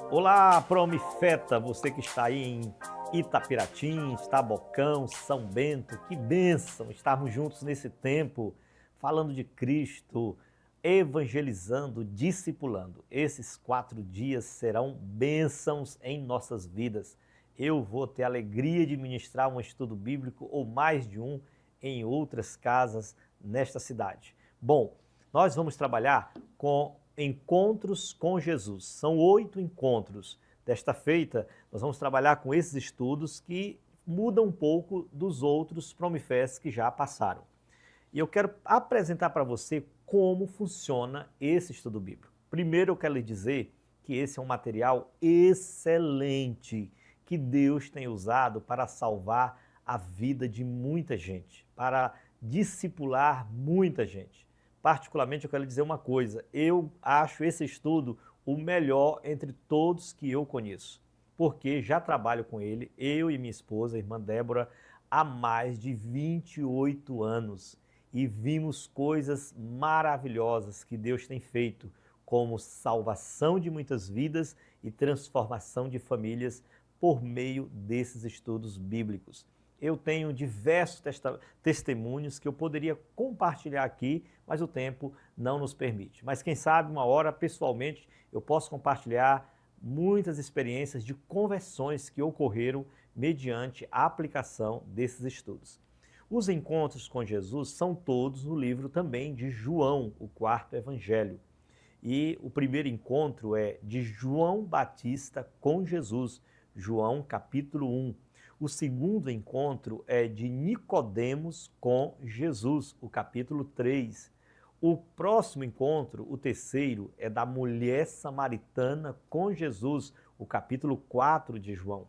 Olá, Promifeta, você que está aí em Itapiratins, Tabocão, São Bento, que bênção estarmos juntos nesse tempo, falando de Cristo, evangelizando, discipulando. Esses 4 dias serão bênçãos em nossas vidas. Eu vou ter a alegria de ministrar um estudo bíblico ou mais de um em outras casas nesta cidade. Bom, nós vamos trabalhar com encontros com Jesus. São 8 encontros. Desta feita, nós vamos trabalhar com esses estudos que mudam um pouco dos outros Promifés que já passaram. E eu quero apresentar para você como funciona esse estudo bíblico. Primeiro eu quero lhe dizer que esse é um material excelente que Deus tem usado para salvar a vida de muita gente, para discipular muita gente. Particularmente, eu quero lhe dizer uma coisa, eu acho esse estudo o melhor entre todos que eu conheço, porque já trabalho com ele, eu e minha esposa, a irmã Débora, há mais de 28 anos e vimos coisas maravilhosas que Deus tem feito, como salvação de muitas vidas e transformação de famílias por meio desses estudos bíblicos. Eu tenho diversos testemunhos que eu poderia compartilhar aqui, mas o tempo não nos permite. Mas quem sabe uma hora, pessoalmente, eu posso compartilhar muitas experiências de conversões que ocorreram mediante a aplicação desses estudos. Os encontros com Jesus são todos no livro também de João, o 4º evangelho. E o primeiro encontro é de João Batista com Jesus, João capítulo 1. O segundo encontro é de Nicodemos com Jesus, o capítulo 3. O próximo encontro, o terceiro, é da mulher samaritana com Jesus, o capítulo 4 de João.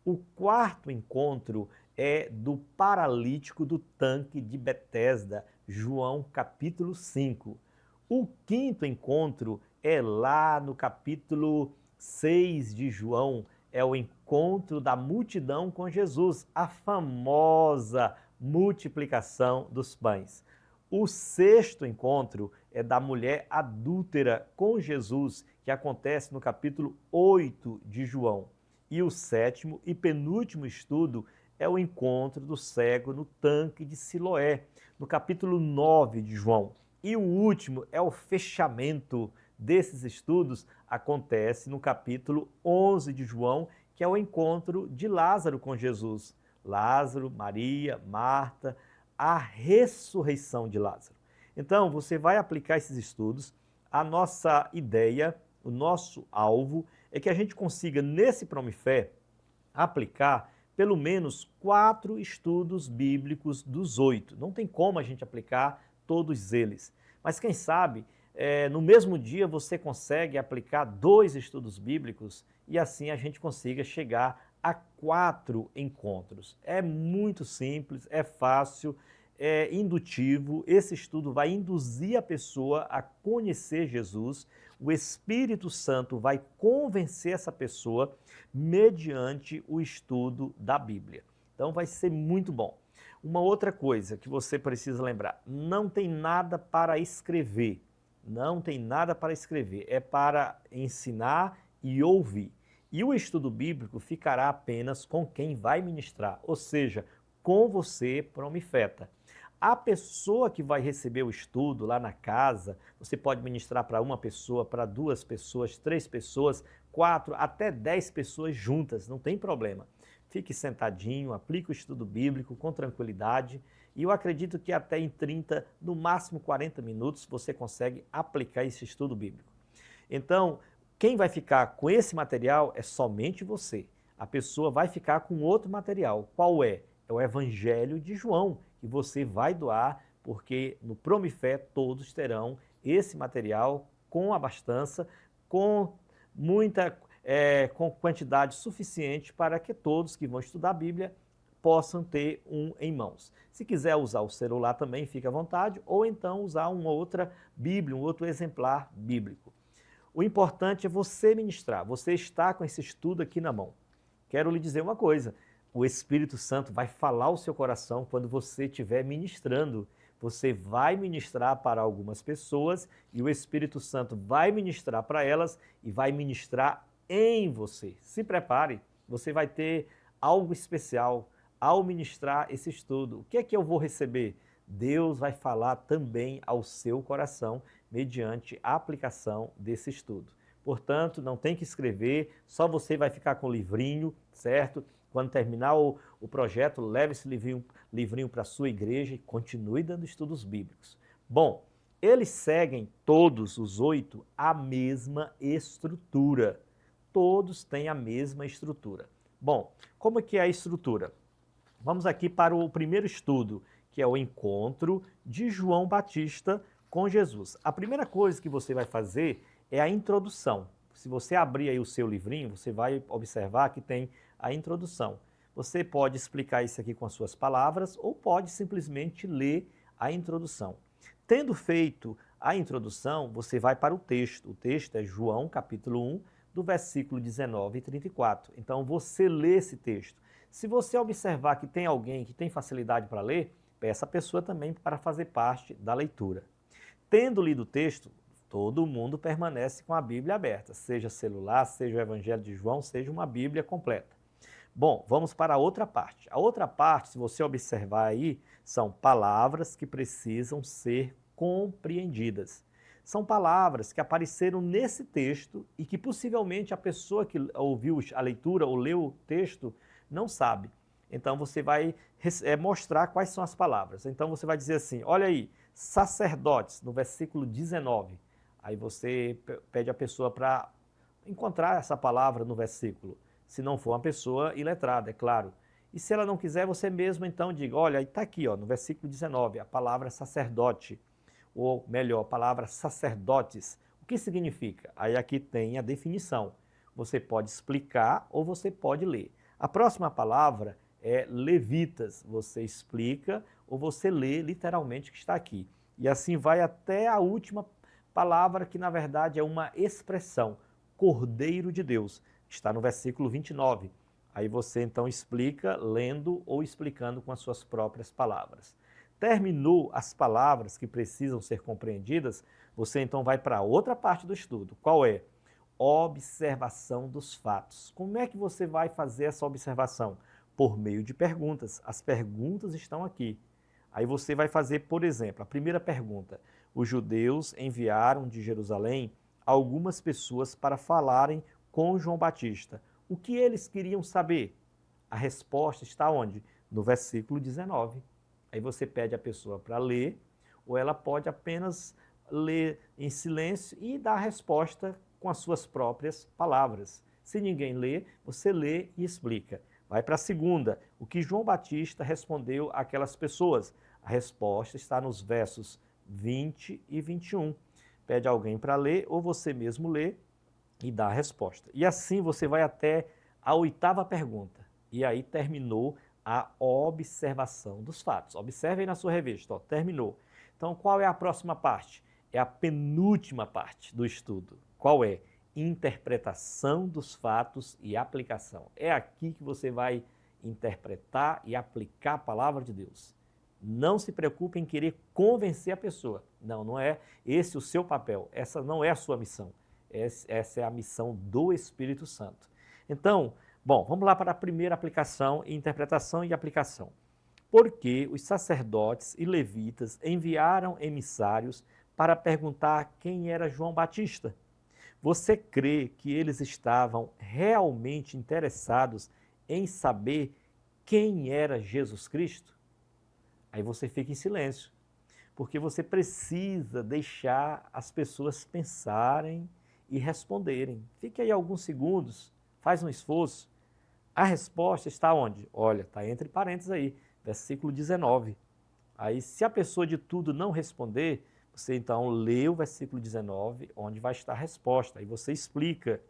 O quarto encontro é do paralítico do tanque de Betesda, João capítulo 5. O quinto encontro é lá no capítulo 6 de João, é o encontro da multidão com Jesus, a famosa multiplicação dos pães. O sexto encontro é da mulher adúltera com Jesus, que acontece no capítulo 8 de João. E o sétimo e penúltimo estudo é o encontro do cego no tanque de Siloé, no capítulo 9 de João. E o último é o fechamento desses estudos, acontece no capítulo 11 de João, que é o encontro de Lázaro com Jesus. Lázaro, Maria, Marta, a ressurreição de Lázaro. Então, você vai aplicar esses estudos. A nossa ideia, o nosso alvo, é que a gente consiga, nesse Promifé, aplicar pelo menos 4 estudos bíblicos dos 8. Não tem como a gente aplicar todos eles. Mas quem sabe, no mesmo dia você consegue aplicar 2 estudos bíblicos e assim a gente consiga chegar a 4 encontros. É muito simples, é fácil, é indutivo. Esse estudo vai induzir a pessoa a conhecer Jesus. O Espírito Santo vai convencer essa pessoa mediante o estudo da Bíblia. Então vai ser muito bom. Uma outra coisa que você precisa lembrar, não tem nada para escrever. Não tem nada para escrever, é para ensinar e ouvir. E o estudo bíblico ficará apenas com quem vai ministrar, ou seja, com você, Promifeta. A pessoa que vai receber o estudo lá na casa, você pode ministrar para uma pessoa, para 2 pessoas, 3 pessoas, 4, até 10 pessoas juntas, não tem problema. Fique sentadinho, aplique o estudo bíblico com tranquilidade e eu acredito que até em 30, no máximo 40 minutos, você consegue aplicar esse estudo bíblico. Então, quem vai ficar com esse material é somente você. A pessoa vai ficar com outro material. Qual é? É o Evangelho de João, que você vai doar, porque no Promifé todos terão esse material com abastança, com com quantidade suficiente para que todos que vão estudar a Bíblia possam ter um em mãos. Se quiser usar o celular também, fique à vontade, ou então usar uma outra Bíblia, um outro exemplar bíblico. O importante é você ministrar, você está com esse estudo aqui na mão. Quero lhe dizer uma coisa, o Espírito Santo vai falar ao seu coração quando você estiver ministrando. Você vai ministrar para algumas pessoas e o Espírito Santo vai ministrar para elas e vai ministrar em você. Se prepare, você vai ter algo especial ao ministrar esse estudo. O que é que eu vou receber? Deus vai falar também ao seu coração mediante a aplicação desse estudo. Portanto, não tem que escrever, só você vai ficar com o livrinho, certo? Quando terminar o projeto, leve esse livrinho para a sua igreja e continue dando estudos bíblicos. Bom, eles seguem, todos os 8, a mesma estrutura. Todos têm a mesma estrutura. Bom, como é que é a estrutura? Vamos aqui para o primeiro estudo, que é o encontro de João Batista com Jesus. A primeira coisa que você vai fazer é a introdução. Se você abrir aí o seu livrinho, você vai observar que tem a introdução. Você pode explicar isso aqui com as suas palavras ou pode simplesmente ler a introdução. Tendo feito a introdução, você vai para o texto. O texto é João, capítulo 1, do versículo 19 e 34. Então, você lê esse texto. Se você observar que tem alguém que tem facilidade para ler, peça a pessoa também para fazer parte da leitura. Tendo lido o texto, todo mundo permanece com a Bíblia aberta, seja celular, seja o Evangelho de João, seja uma Bíblia completa. Bom, vamos para a outra parte. A outra parte, se você observar aí, são palavras que precisam ser compreendidas. São palavras que apareceram nesse texto e que possivelmente a pessoa que ouviu a leitura ou leu o texto não sabe. Então você vai mostrar quais são as palavras. Então você vai dizer assim, olha aí, sacerdotes, no versículo 19. Aí você pede a pessoa para encontrar essa palavra no versículo. Se não for uma pessoa iletrada, é claro. E se ela não quiser, você mesmo então diga, olha, está aqui ó, no versículo 19, a palavra sacerdote, ou melhor, a palavra sacerdotes. O que significa? Aí aqui tem a definição. Você pode explicar ou você pode ler. A próxima palavra é levitas. Você explica ou você lê literalmente o que está aqui. E assim vai até a última palavra que na verdade é uma expressão, Cordeiro de Deus. Está no versículo 29. Aí você então explica lendo ou explicando com as suas próprias palavras. Terminou as palavras que precisam ser compreendidas, você então vai para outra parte do estudo. Qual é? Observação dos fatos. Como é que você vai fazer essa observação? Por meio de perguntas. As perguntas estão aqui. Aí você vai fazer, por exemplo, a primeira pergunta. Os judeus enviaram de Jerusalém algumas pessoas para falarem com João Batista. O que eles queriam saber? A resposta está onde? No versículo 19. Aí você pede a pessoa para ler, ou ela pode apenas ler em silêncio e dar a resposta com as suas próprias palavras. Se ninguém lê, você lê e explica. Vai para a segunda. O que João Batista respondeu àquelas pessoas? A resposta está nos versos 20 e 21. Pede alguém para ler, ou você mesmo lê e dá a resposta. E assim você vai até a oitava pergunta. E aí terminou a observação dos fatos. Observem na sua revista, ó, terminou. Então, qual é a próxima parte? É a penúltima parte do estudo. Qual é? Interpretação dos fatos e aplicação. É aqui que você vai interpretar e aplicar a palavra de Deus. Não se preocupe em querer convencer a pessoa. Não, não é esse o seu papel. Essa não é a sua missão. Essa é a missão do Espírito Santo. Então, bom, vamos lá para a primeira aplicação, interpretação e aplicação. Porque os sacerdotes e levitas enviaram emissários para perguntar quem era João Batista. Você crê que eles estavam realmente interessados em saber quem era Jesus Cristo? Aí você fica em silêncio, porque você precisa deixar as pessoas pensarem e responderem. Fique aí alguns segundos, faz um esforço. A resposta está onde? Olha, está entre parênteses aí, versículo 19. Aí, se a pessoa de tudo não responder, você então lê o versículo 19, onde vai estar a resposta. Aí você explica,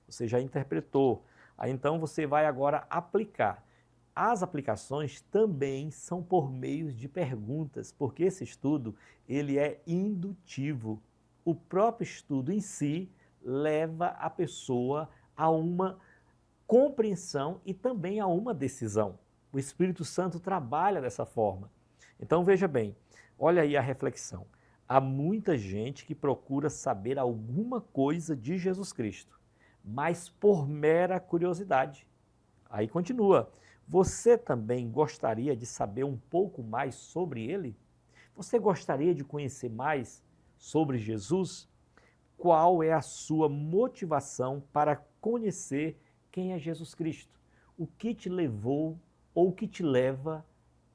você já interpretou. Aí então você vai agora aplicar. As aplicações também são por meio de perguntas, porque esse estudo ele é indutivo. O próprio estudo em si leva a pessoa a uma compreensão e também a uma decisão. O Espírito Santo trabalha dessa forma. Então veja bem, olha aí a reflexão. Há muita gente que procura saber alguma coisa de Jesus Cristo, mas por mera curiosidade. Aí continua. Você também gostaria de saber um pouco mais sobre ele? Você gostaria de conhecer mais sobre Jesus? Qual é a sua motivação para conhecer quem é Jesus Cristo? O que te levou ou o que te leva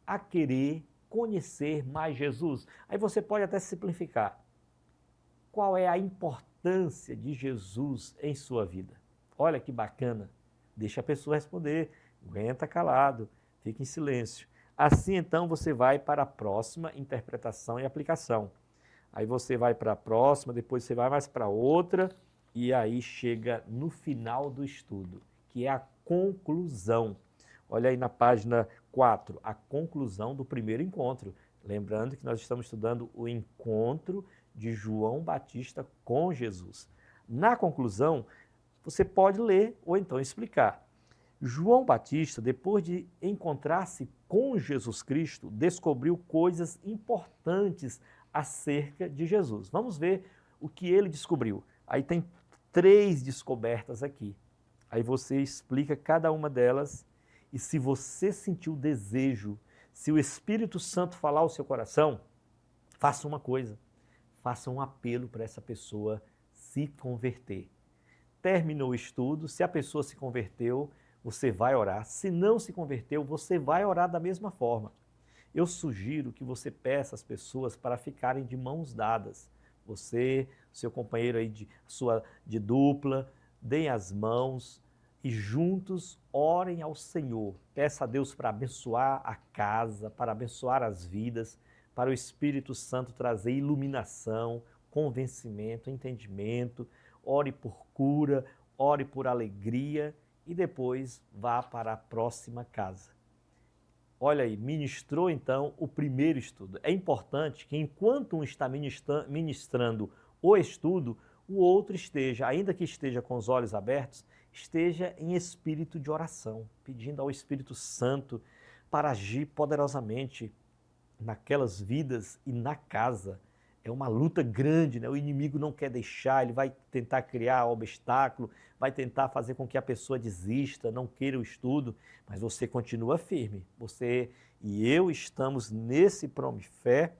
a querer conhecer mais Jesus? Aí você pode até simplificar. Qual é a importância de Jesus em sua vida? Olha que bacana. Deixa a pessoa responder, aguenta calado, fica em silêncio. Assim, então, você vai para a próxima interpretação e aplicação. Aí você vai para a próxima, depois você vai mais para outra, e aí chega no final do estudo, que é a conclusão. Olha aí na página 4, a conclusão do primeiro encontro. Lembrando que nós estamos estudando o encontro de João Batista com Jesus. Na conclusão, você pode ler ou então explicar. João Batista, depois de encontrar-se com Jesus Cristo, descobriu coisas importantes acerca de Jesus. Vamos ver o que ele descobriu. Aí tem 3 descobertas aqui. Aí você explica cada uma delas e se você sentiu desejo, se o Espírito Santo falar ao seu coração, faça uma coisa. Faça um apelo para essa pessoa se converter. Terminou o estudo, se a pessoa se converteu, você vai orar. Se não se converteu, você vai orar da mesma forma. Eu sugiro que você peça às pessoas para ficarem de mãos dadas. Você, seu companheiro aí de dupla, deem as mãos e juntos orem ao Senhor. Peça a Deus para abençoar a casa, para abençoar as vidas, para o Espírito Santo trazer iluminação, convencimento, entendimento. Ore por cura, ore por alegria e depois vá para a próxima casa. Olha aí, ministrou então o primeiro estudo. É importante que enquanto um está ministrando o estudo, o outro esteja, ainda que esteja com os olhos abertos, esteja em espírito de oração, pedindo ao Espírito Santo para agir poderosamente naquelas vidas e na casa. É uma luta grande, né? O inimigo não quer deixar, ele vai tentar criar obstáculo, vai tentar fazer com que a pessoa desista, não queira o estudo, mas você continua firme. Você e eu estamos nesse Promifé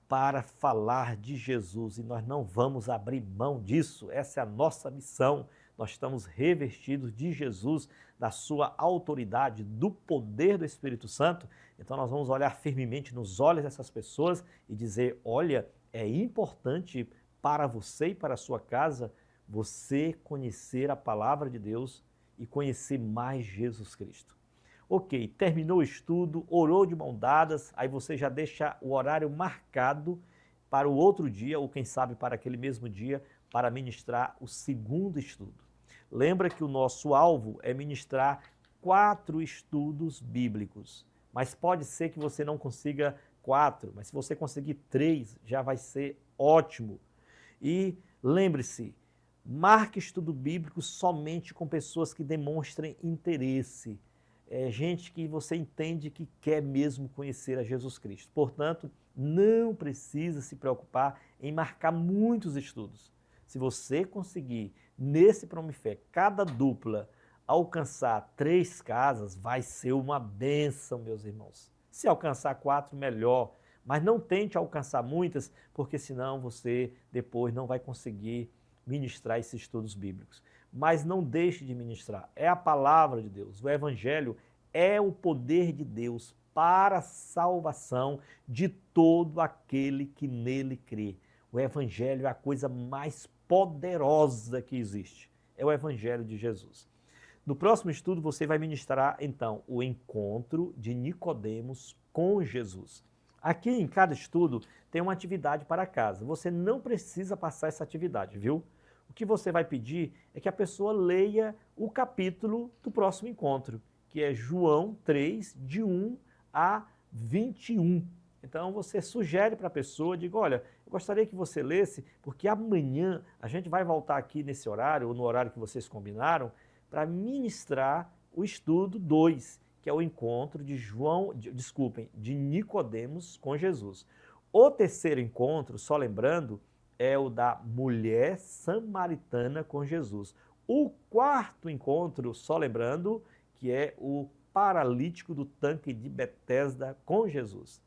para falar de Jesus e nós não vamos abrir mão disso. Essa é a nossa missão. Nós estamos revestidos de Jesus, da sua autoridade, do poder do Espírito Santo. Então nós vamos olhar firmemente nos olhos dessas pessoas e dizer, olha, é importante para você e para a sua casa você conhecer a palavra de Deus e conhecer mais Jesus Cristo. Ok, terminou o estudo, orou de mãos dadas, aí você já deixa o horário marcado para o outro dia, ou quem sabe para aquele mesmo dia, para ministrar o segundo estudo. Lembra que o nosso alvo é ministrar 4 estudos bíblicos, mas pode ser que você não consiga 4, mas se você conseguir 3, já vai ser ótimo. E lembre-se, marque estudo bíblico somente com pessoas que demonstrem interesse. Gente que você entende que quer mesmo conhecer a Jesus Cristo. Portanto, não precisa se preocupar em marcar muitos estudos. Se você conseguir, nesse Promifé, cada dupla alcançar 3 casas, vai ser uma bênção, meus irmãos. Se alcançar 4, melhor. Mas não tente alcançar muitas, porque senão você depois não vai conseguir ministrar esses estudos bíblicos. Mas não deixe de ministrar. É a palavra de Deus. O Evangelho é o poder de Deus para a salvação de todo aquele que nele crê. O Evangelho é a coisa mais poderosa que existe. É o Evangelho de Jesus. No próximo estudo você vai ministrar, então, o encontro de Nicodemos com Jesus. Aqui em cada estudo tem uma atividade para casa. Você não precisa passar essa atividade, viu? O que você vai pedir é que a pessoa leia o capítulo do próximo encontro, que é João 3, de 1 a 21. Então você sugere para a pessoa, diga, olha, eu gostaria que você lesse, porque amanhã a gente vai voltar aqui nesse horário, ou no horário que vocês combinaram, para ministrar o estudo 2, que é o encontro de Nicodemos com Jesus. O terceiro encontro, só lembrando, é o da mulher samaritana com Jesus. O quarto encontro, só lembrando, que é o paralítico do tanque de Betesda com Jesus.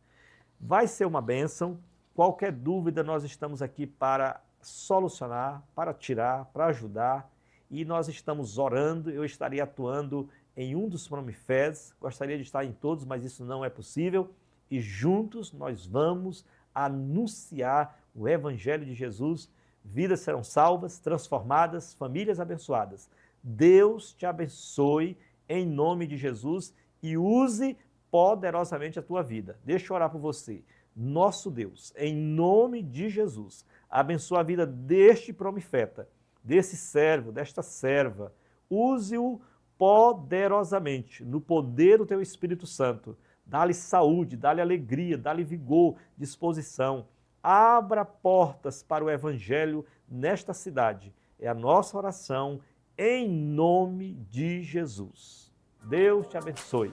Vai ser uma bênção. Qualquer dúvida, nós estamos aqui para solucionar, para tirar, para ajudar. E nós estamos orando. Eu estaria atuando em um dos Promifés. Gostaria de estar em todos, mas isso não é possível. E juntos nós vamos anunciar o Evangelho de Jesus. Vidas serão salvas, transformadas, famílias abençoadas. Deus te abençoe em nome de Jesus e use poderosamente a tua vida. Deixa eu orar por você. Nosso Deus, em nome de Jesus, abençoa a vida deste promifeta, desse servo, desta serva. Use-o poderosamente, no poder do teu Espírito Santo. Dá-lhe saúde, dá-lhe alegria, dá-lhe vigor, disposição. Abra portas para o Evangelho nesta cidade. É a nossa oração em nome de Jesus. Deus te abençoe.